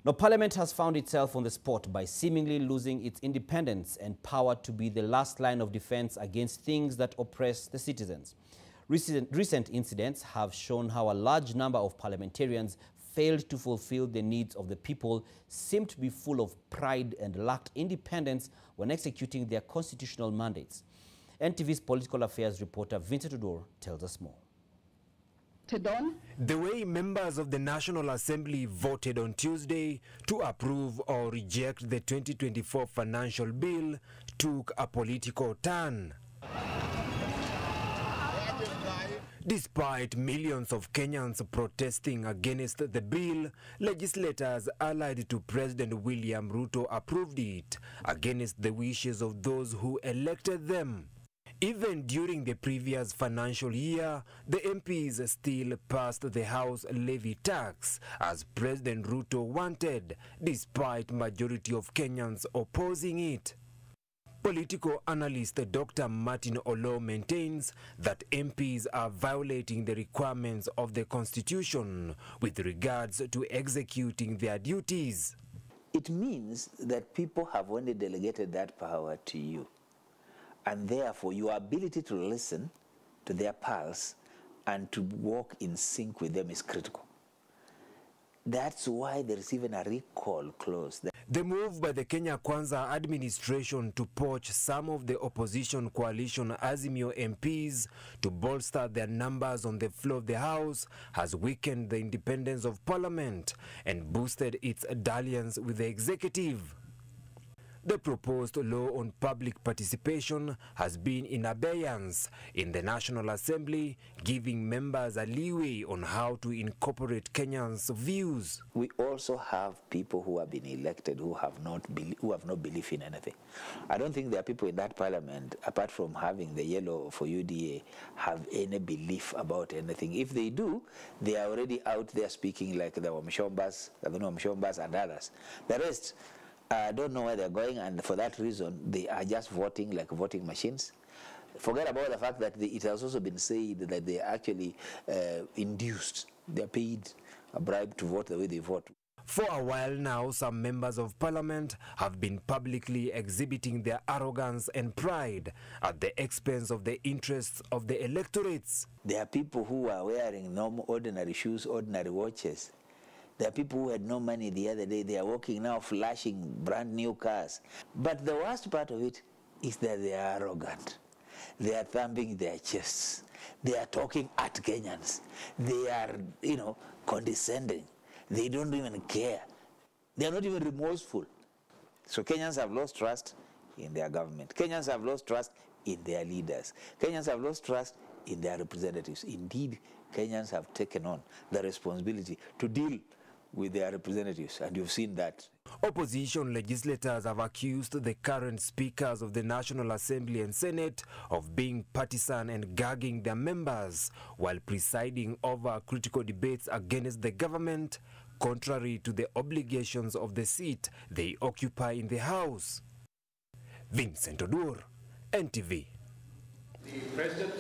Now, Parliament has found itself on the spot by seemingly losing its independence and power to be the last line of defense against things that oppress the citizens. Recent incidents have shown how a large number of parliamentarians failed to fulfill the needs of the people, seemed to be full of pride and lacked independence when executing their constitutional mandates. NTV's political affairs reporter Vincent Odor tells us more. The way members of the National Assembly voted on Tuesday to approve or reject the 2024 financial bill took a political turn. Despite millions of Kenyans protesting against the bill, legislators allied to President William Ruto approved it against the wishes of those who elected them. Even during the previous financial year, the MPs still passed the House levy tax as President Ruto wanted, despite majority of Kenyans opposing it. Political analyst Dr. Martin Olo maintains that MPs are violating the requirements of the Constitution with regards to executing their duties. It means that people have only delegated that power to you. And therefore, your ability to listen to their pulse and to walk in sync with them is critical. That's why there is even a recall clause. The move by the Kenya Kwanza administration to poach some of the opposition coalition Azimio MPs to bolster their numbers on the floor of the House has weakened the independence of Parliament and boosted its dalliance with the executive. The proposed law on public participation has been in abeyance in the National Assembly, giving members a leeway on how to incorporate Kenyans' views. We also have people who have been elected who have no belief in anything. I don't think there are people in that parliament, apart from having the yellow for UDA, have any belief about anything. If they do, they are already out there speaking like the Wamshombas, and others. The rest, I don't know where they're going, and for that reason, they are just voting like voting machines. Forget about the fact that it has also been said that they are actually induced. They're paid a bribe to vote the way they vote. For a while now, some members of Parliament have been publicly exhibiting their arrogance and pride at the expense of the interests of the electorates. There are people who are wearing normal, ordinary shoes, ordinary watches. There are people who had no money the other day. They are walking now flashing brand new cars. But the worst part of it is that they are arrogant. They are thumping their chests. They are talking at Kenyans. They are, condescending. They don't even care. They are not even remorseful. So Kenyans have lost trust in their government. Kenyans have lost trust in their leaders. Kenyans have lost trust in their representatives. Indeed, Kenyans have taken on the responsibility to deal with their representatives, and you've seen that. Opposition legislators have accused the current speakers of the National Assembly and Senate of being partisan and gagging their members while presiding over critical debates against the government, contrary to the obligations of the seat they occupy in the House. Vincent Odor, NTV. The President